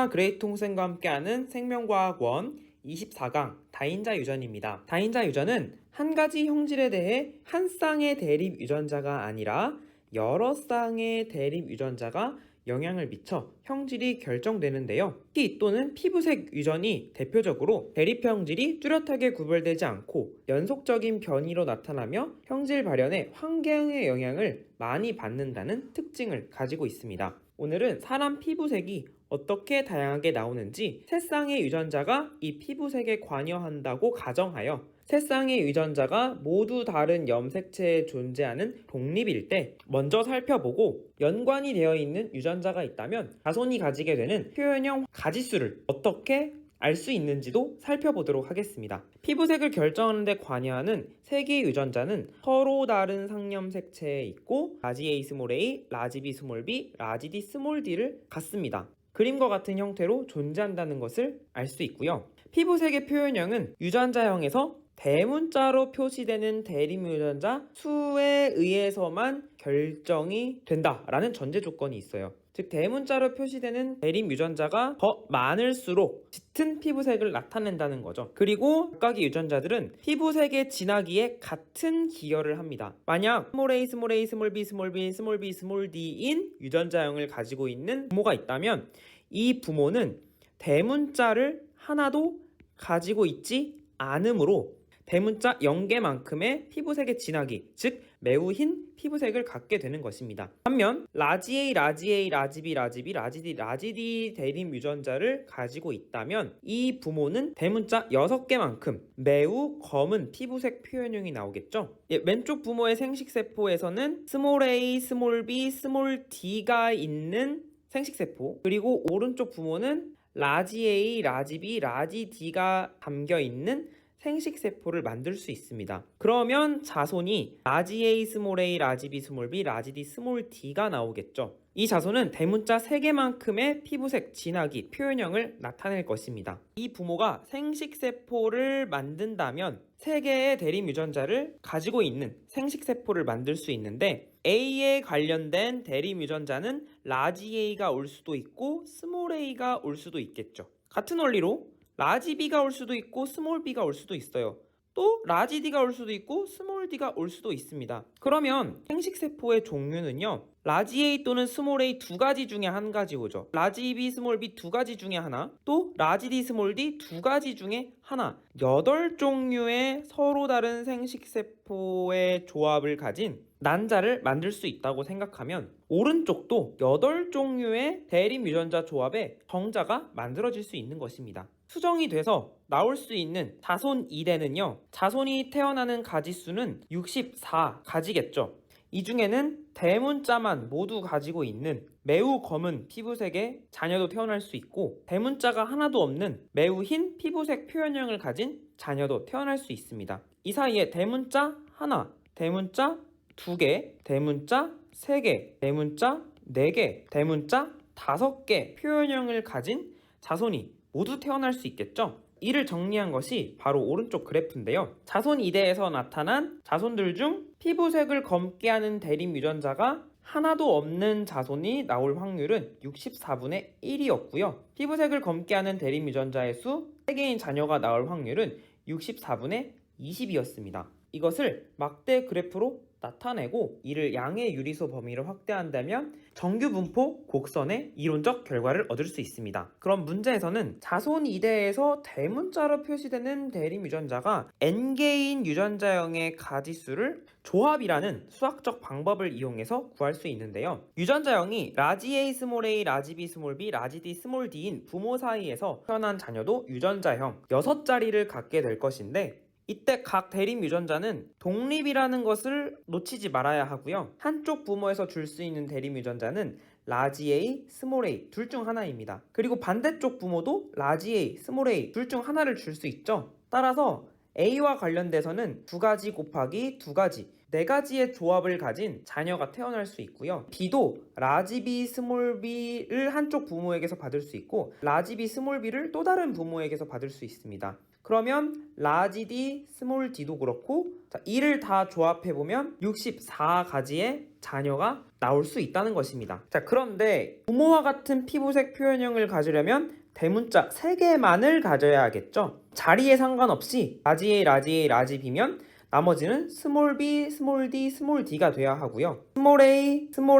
안녕하십니까. 그레이통쌤과 함께하는 생명과학원 24강 다인자 유전입니다. 다인자 유전은 한 가지 형질에 대해 한 쌍의 대립 유전자가 아니라 여러 쌍의 대립 유전자가 영향을 미쳐 형질이 결정되는데요. 피 또는 피부색 유전이 대표적으로 대립 형질이 뚜렷하게 구별되지 않고 연속적인 변이로 나타나며 형질 발현에 환경의 영향을 많이 받는다는 특징을 가지고 있습니다. 오늘은 사람 피부색이 어떻게 다양하게 나오는지 세 쌍의 유전자가 이 피부색에 관여한다고 가정하여 세 쌍의 유전자가 모두 다른 염색체에 존재하는 독립일 때 먼저 살펴보고 연관이 되어 있는 유전자가 있다면 자손이 가지게 되는 표현형 가지수를 어떻게 알 수 있는지도 살펴보도록 하겠습니다. 피부색을 결정하는 데 관여하는 세 개의 유전자는 서로 다른 상염색체에 있고 라지 A 스몰 a, 라지 B 스몰 b, 라지 D 스몰 d를 갖습니다. 그림과 같은 형태로 존재한다는 것을 알 수 있고요. 피부색의 표현형은 유전자형에서 대문자로 표시되는 대립 유전자 수에 의해서만 결정이 된다라는 전제 조건이 있어요. 즉 대문자로 표시되는 대립 유전자가 더 많을수록 짙은 피부색을 나타낸다는 거죠. 그리고 각각의 유전자들은 피부색의 진하기에 같은 기여를 합니다. 만약 스몰 a, 스몰 a, 스몰 b, 스몰 b, 스몰 b, 스몰 d인 유전자형을 가지고 있는 부모가 있다면 이 부모는 대문자를 하나도 가지고 있지 않으므로 대문자 0개만큼의 피부색의 진하기, 즉 매우 흰 피부색을 갖게 되는 것입니다. 반면 라지 A, 라지 A, 라지 B, 라지 B, 라지 D, 라지 D 대립 유전자를 가지고 있다면 이 부모는 대문자 6개만큼 매우 검은 피부색 표현형이 나오겠죠. 왼쪽 부모의 생식세포에서는 스몰 a, 스몰 b, 스몰 d가 있는 생식세포, 그리고 오른쪽 부모는 라지 A, 라지 B, 라지 D가 담겨있는 생식세포를 만들 수 있습니다. 그러면 자손이 라지 A 스몰 a, 라지 B 스몰 b, 라지 D 스몰 d가 나오겠죠. 이 자손은 대문자 3개만큼의 피부색 진하기 표현형을 나타낼 것입니다. 이 부모가 생식세포를 만든다면 3개의 대립 유전자를 가지고 있는 생식세포를 만들 수 있는데 A에 관련된 대립 유전자는 라지 A가 올 수도 있고 스몰 a가 올 수도 있겠죠. 같은 원리로 라지 B가 올 수도 있고 스몰 b가 올 수도 있어요. 또 라지 D가 올 수도 있고 스몰 d가 올 수도 있습니다. 그러면 생식세포의 종류는요, 라지 A 또는 스몰 a 두 가지 중에 한 가지 오죠. 라지 B 스몰 b 두 가지 중에 하나, 또 라지 D 스몰 d 두 가지 중에 하나, 8종류의 서로 다른 생식세포의 조합을 가진 난자를 만들 수 있다고 생각하면 오른쪽도 8종류의 대립 유전자 조합의 정자가 만들어질 수 있는 것입니다. 수정이 돼서 나올 수 있는 자손 2대는요, 자손이 태어나는 가지수는 64 가지겠죠. 이 중에는 대문자만 모두 가지고 있는 매우 검은 피부색의 자녀도 태어날 수 있고 대문자가 하나도 없는 매우 흰 피부색 표현형을 가진 자녀도 태어날 수 있습니다. 이 사이에 대문자 하나, 대문자 2개, 대문자 3개, 대문자 4개, 대문자 5개 표현형을 가진 자손이 모두 태어날 수 있겠죠? 이를 정리한 것이 바로 오른쪽 그래프인데요. 자손 2대에서 나타난 자손들 중 피부색을 검게 하는 대립 유전자가 하나도 없는 자손이 나올 확률은 64분의 1이었고요. 피부색을 검게 하는 대립 유전자의 수 3개인 자녀가 나올 확률은 64분의 20이었습니다. 이것을 막대 그래프로 나타내고 이를 양의 유리수 범위를 확대한다면 정규분포 곡선의 이론적 결과를 얻을 수 있습니다. 그럼 문제에서는 자손 2대에서 대문자로 표시되는 대립 유전자가 n개인 유전자형의 가지수를 조합이라는 수학적 방법을 이용해서 구할 수 있는데요. 유전자형이 라지 A 스몰 a, 라지 B 스몰 b, 라지 D 스몰 d인 부모 사이에서 태어난 자녀도 유전자형 6자리를 갖게 될 것인데 이때 각 대립 유전자는 독립이라는 것을 놓치지 말아야 하고요. 한쪽 부모에서 줄 수 있는 대립 유전자는 라지 A, 스몰 a 둘 중 하나입니다. 그리고 반대쪽 부모도 라지 A, 스몰 a 둘 중 하나를 줄 수 있죠. 따라서 A와 관련돼서는 2가지 곱하기 2가지 4가지의 조합을 가진 자녀가 태어날 수 있고요. B도 라지 B, 스몰 b를 한쪽 부모에게서 받을 수 있고 라지 B, 스몰 b를 또 다른 부모에게서 받을 수 있습니다. 그러면 라지 D, 스몰 d도 그렇고 자, 이를 다 조합해보면 64가지의 자녀가 나올 수 있다는 것입니다. 자, 그런데 부모와 같은 피부색 표현형을 가지려면 대문자 3개만을 가져야겠죠. 자리에 상관없이 라지 A, 라지 A, 라지 B면 나머지는 스몰 b, 스몰 d, 스몰 d가 돼야 하고요. 스몰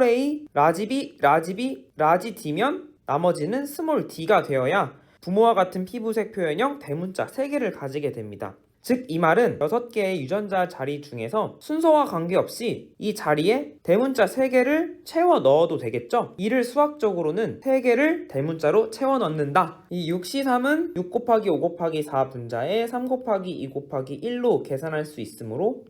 a, 라지 b, 라지 b, 라지 d면 나머지는 스몰 d가 되어야 부모와 같은 피부색 표현형 대문자 3개를 가지게 됩니다. 즉 이 말은 6개의 유전자 자리 중에서 순서와 관계없이 이 자리에 대문자 3개를 채워 넣어도 되겠죠? 이를 수학적으로는 3개를 대문자로 채워 넣는다. 이 6C3은 6 곱하기 5 곱하기 4 분자에 3 곱하기 2 곱하기 1로 계산할 수 있으므로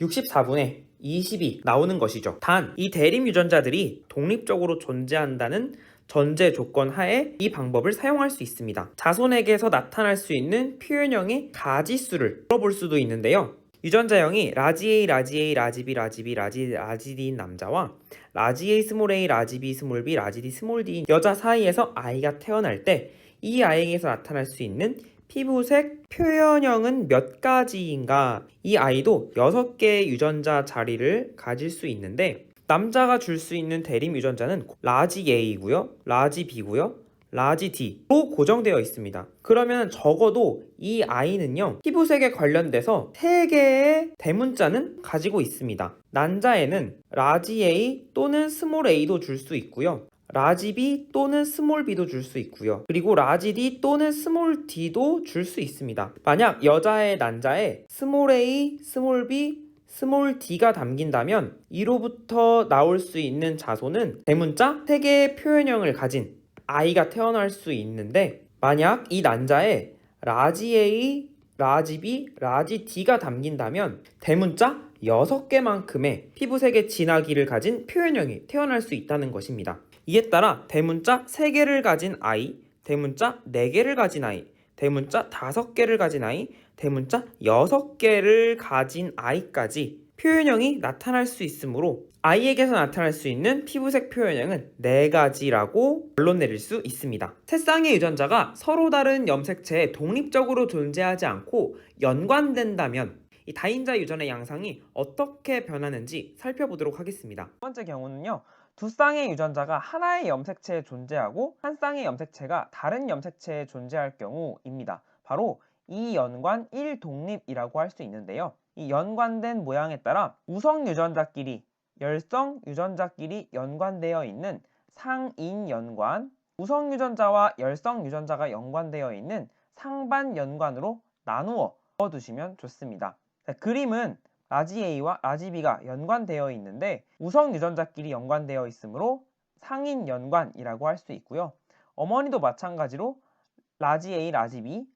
64분의 20이 나오는 것이죠. 단, 이 대립 유전자들이 독립적으로 존재한다는 전제 조건 하에 이 방법을 사용할 수 있습니다. 자손에게서 나타날 수 있는 표현형의 가지수를 물어볼 수도 있는데요. 유전자형이 라지 A, 라지 A, 라지 B, 라지 B, 라지 D인 남자와 라지 A, 스몰 A, 라지 B, 스몰 B, 라지 D, 스몰 D인 여자 사이에서 아이가 태어날 때 이 아이에게서 나타날 수 있는 피부색 표현형은 몇 가지인가? 이 아이도 6개의 유전자 자리를 가질 수 있는데 남자가 줄 수 있는 대립 유전자는 라지 A고요, 라지 B고요, 라지 D로 고정되어 있습니다. 그러면 적어도 이 아이는요, 피부색에 관련돼서 3개의 대문자는 가지고 있습니다. 난자에는 라지 A 또는 스몰 A도 줄 수 있고요. 라지 B 또는 스몰 B도 줄 수 있고요. 그리고 라지 D 또는 스몰 D도 줄 수 있습니다. 만약 여자의 난자에 스몰 A, 스몰 B, 스몰 D가 담긴다면 이로부터 나올 수 있는 자손은 대문자 3개의 표현형을 가진 아이가 태어날 수 있는데 만약 이 난자에 라지 A, 라지 B, 라지 D가 담긴다면 대문자 6개만큼의 피부색의 진하기를 가진 표현형이 태어날 수 있다는 것입니다. 이에 따라 대문자 3개를 가진 아이, 대문자 4개를 가진 아이, 대문자 5개를 가진 아이, 대문자 6개를 가진 아이까지 표현형이 나타날 수 있으므로 아이에게서 나타날 수 있는 피부색 표현형은 4가지라고 결론 내릴 수 있습니다. 세 쌍의 유전자가 서로 다른 염색체에 독립적으로 존재하지 않고 연관된다면 이 다인자 유전의 양상이 어떻게 변하는지 살펴보도록 하겠습니다. 첫 번째 경우는요. 두 쌍의 유전자가 하나의 염색체에 존재하고 한 쌍의 염색체가 다른 염색체에 존재할 경우입니다. 바로 이연관 1독립이라고 할 수 있는데요. 이 연관된 모양에 따라 우성 유전자끼리, 열성 유전자끼리 연관되어 있는 상인연관, 우성 유전자와 열성 유전자가 연관되어 있는 상반연관으로 나누어 두시면 좋습니다. 자, 그림은 라지 A와 라지 B가 연관되어 있는데 우성 유전자끼리 연관되어 있으므로 상인연관이라고 할 수 있고요. 어머니도 마찬가지로 라지 A, 라지 B,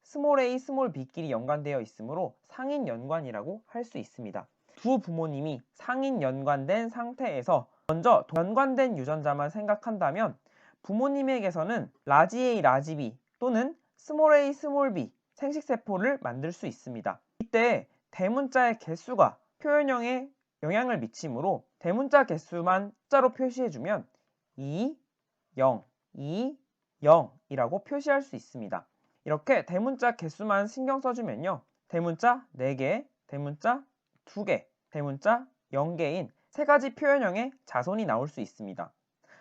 스몰 a, 스몰 b끼리 연관되어 있으므로 상인연관이라고 할 수 있습니다. 두 부모님이 상인연관된 상태에서 먼저 연관된 유전자만 생각한다면 부모님에게서는 라지 A, 라지 B 또는 스몰 a, 스몰 b 생식세포를 만들 수 있습니다. 이때 대문자의 개수가 표현형에 영향을 미치므로 대문자 개수만 숫자로 표시해주면 2, 0, 2, 0이라고 표시할 수 있습니다. 이렇게 대문자 개수만 신경 써주면요. 대문자 4개, 대문자 2개, 대문자 0개인 3가지 표현형의 자손이 나올 수 있습니다.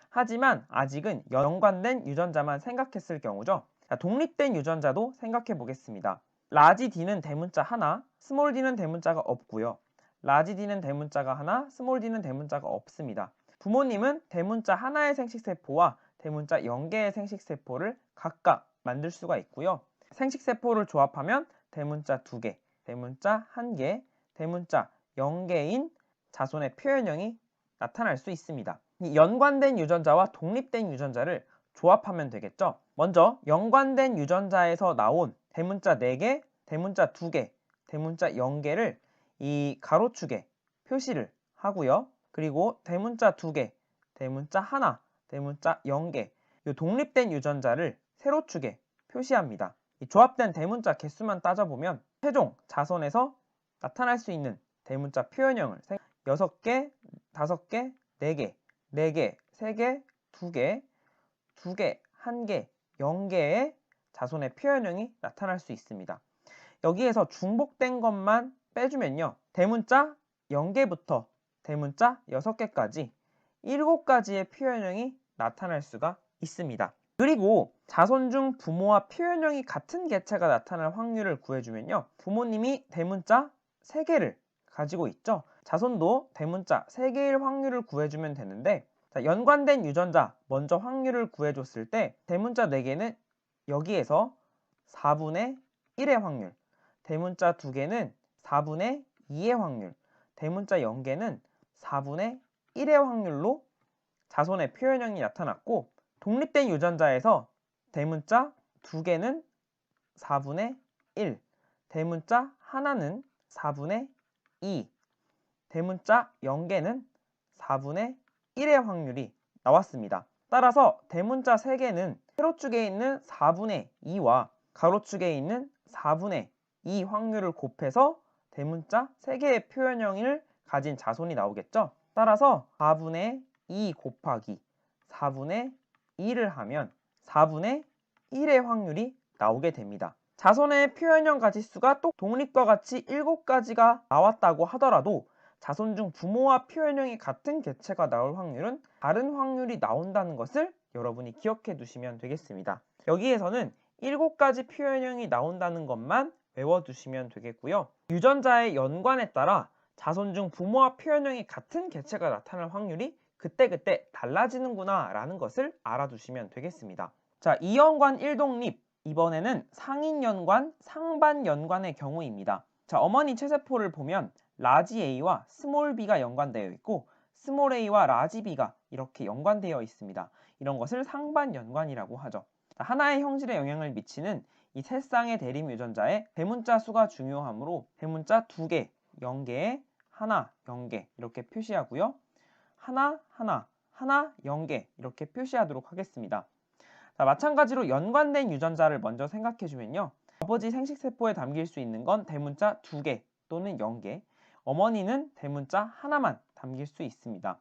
하지만 아직은 연관된 유전자만 생각했을 경우죠. 자, 독립된 유전자도 생각해 보겠습니다. 라지 D는 대문자 하나, 스몰 D는 대문자가 없고요. 라지 D는 대문자가 하나, 스몰 D는 대문자가 없습니다. 부모님은 대문자 하나의 생식세포와 대문자 0개의 생식세포를 각각 만들 수가 있고요. 생식세포를 조합하면 대문자 2개, 대문자 1개, 대문자 0개인 자손의 표현형이 나타날 수 있습니다. 이 연관된 유전자와 독립된 유전자를 조합하면 되겠죠. 먼저 연관된 유전자에서 나온 대문자 4개, 대문자 2개, 대문자 0개를 이 가로축에 표시를 하고요. 그리고 대문자 2개, 대문자 하나, 대문자 0개 이 독립된 유전자를 세로축에 표시합니다. 이 조합된 대문자 개수만 따져보면 최종 자손에서 나타날 수 있는 대문자 표현형을 6개, 5개, 4개, 4개, 3개, 2개, 2개, 1개, 0개의 자손의 표현형이 나타날 수 있습니다. 여기에서 중복된 것만 빼주면요. 대문자 0개부터 대문자 6개까지 7가지의 표현형이 나타날 수가 있습니다. 그리고 자손 중 부모와 표현형이 같은 개체가 나타날 확률을 구해주면요. 부모님이 대문자 3개를 가지고 있죠. 자손도 대문자 3개일 확률을 구해주면 되는데, 자, 연관된 유전자 먼저 확률을 구해줬을 때 대문자 4개는 여기에서 4분의 1의 확률, 대문자 2개는 4분의 2의 확률, 대문자 0개는 4분의 1의 확률로 자손의 표현형이 나타났고, 독립된 유전자에서 대문자 2개는 4분의 1, 대문자 하나는 4분의 2, 대문자 0개는 4분의 1의 확률이 나왔습니다. 따라서 대문자 3개는 세로축에 있는 4분의 2와 가로축에 있는 4분의 2 확률을 곱해서 대문자 3개의 표현형을 가진 자손이 나오겠죠. 따라서 4분의 2 곱하기 4분의 2를 하면 4분의 1의 확률이 나오게 됩니다. 자손의 표현형 가지수가 또 독립과 같이 7가지가 나왔다고 하더라도 자손 중 부모와 표현형이 같은 개체가 나올 확률은 다른 확률이 나온다는 것을 여러분이 기억해 두시면 되겠습니다. 여기에서는 7가지 표현형이 나온다는 것만 외워두시면 되겠고요. 유전자의 연관에 따라 자손 중 부모와 표현형이 같은 개체가 나타날 확률이 그때그때 달라지는구나 라는 것을 알아두시면 되겠습니다. 자, 이연관 1독립, 이번에는 상인연관, 상반연관의 경우입니다. 자, 어머니 체세포를 보면 라지 A와 스몰 b가 연관되어 있고 스몰 a와 라지 b가 이렇게 연관되어 있습니다. 이런 것을 상반연관이라고 하죠. 자, 하나의 형질에 영향을 미치는 이 세 쌍의 대립 유전자의 대문자 수가 중요하므로 대문자 2개, 0개에 하나, 0개 이렇게 표시하고요. 하나, 하나, 하나, 0개 이렇게 표시하도록 하겠습니다. 자, 마찬가지로 연관된 유전자를 먼저 생각해주면요. 아버지 생식세포에 담길 수 있는 건 대문자 2개 또는 0개, 어머니는 대문자 하나만 담길 수 있습니다.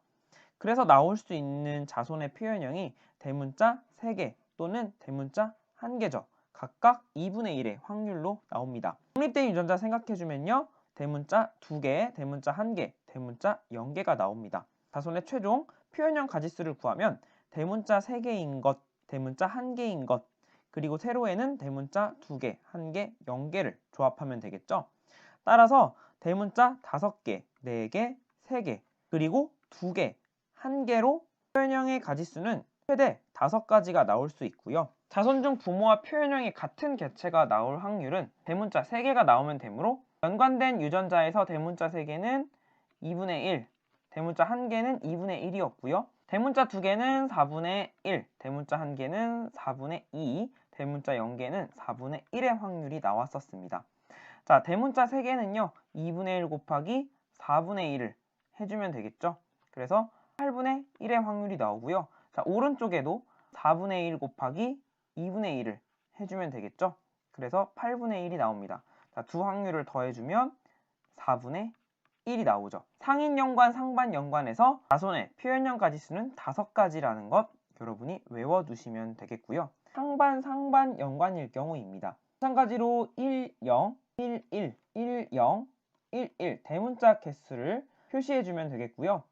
그래서 나올 수 있는 자손의 표현형이 대문자 3개 또는 대문자 1개죠. 각각 2분의 1의 확률로 나옵니다. 독립된 유전자 생각해주면요. 대문자 2개, 대문자 1개, 대문자 0개가 나옵니다. 자손의 최종 표현형 가지수를 구하면 대문자 3개인 것, 대문자 1개인 것, 그리고 세로에는 대문자 2개, 1개, 0개를 조합하면 되겠죠. 따라서 대문자 5개, 4개, 3개, 그리고 2개, 1개로 표현형의 가지수는 최대 5가지가 나올 수 있고요. 자손 중 부모와 표현형이 같은 개체가 나올 확률은 대문자 3개가 나오면 되므로 연관된 유전자에서 대문자 3개는 2분의 1, 대문자 1개는 2분의 1이었고요. 대문자 2개는 4분의 1, 대문자 1개는 4분의 2, 대문자 0개는 4분의 1의 확률이 나왔었습니다. 자, 대문자 3개는요. 2분의 1 곱하기 4분의 1을 해주면 되겠죠. 그래서 8분의 1의 확률이 나오고요. 자, 오른쪽에도 4분의 1 곱하기 2분의 1을 해주면 되겠죠. 그래서 8분의 1이 나옵니다. 자, 두 확률을 더해주면 4분의 1이 나오죠. 상인연관, 상반연관에서 자손의 표현형 가지수는 5가지라는 것 여러분이 외워두시면 되겠고요. 상반연관일 경우입니다. 마찬가지로 1, 0, 1, 1, 1, 0, 1, 1 대문자 개수를 표시해주면 되겠고요.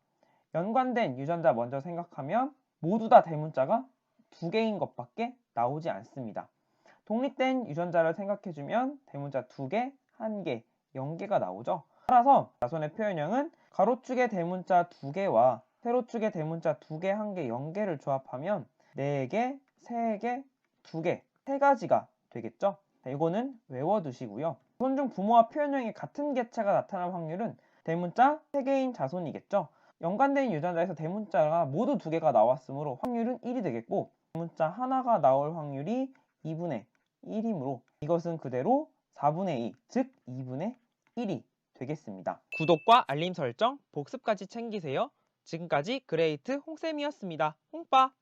연관된 유전자 먼저 생각하면 모두 다 대문자가 2개인 것밖에 나오지 않습니다. 독립된 유전자를 생각해주면 대문자 2개, 1개, 0개가 나오죠. 따라서 자손의 표현형은 가로축의 대문자 2개와 세로축의 대문자 2개, 1개, 0개를 조합하면 4개, 3개, 2개, 3가지가 되겠죠. 자, 이거는 외워두시고요. 자손 중 부모와 표현형이 같은 개체가 나타날 확률은 대문자 3개인 자손이겠죠. 연관된 유전자에서 대문자가 모두 2개가 나왔으므로 확률은 1이 되겠고 대문자 하나가 나올 확률이 2분의 1이므로 이것은 그대로 4분의 2, 즉 2분의 1이 되겠습니다. 구독과 알림 설정, 복습까지 챙기세요. 지금까지 그레이트 홍쌤이었습니다. 홍빠!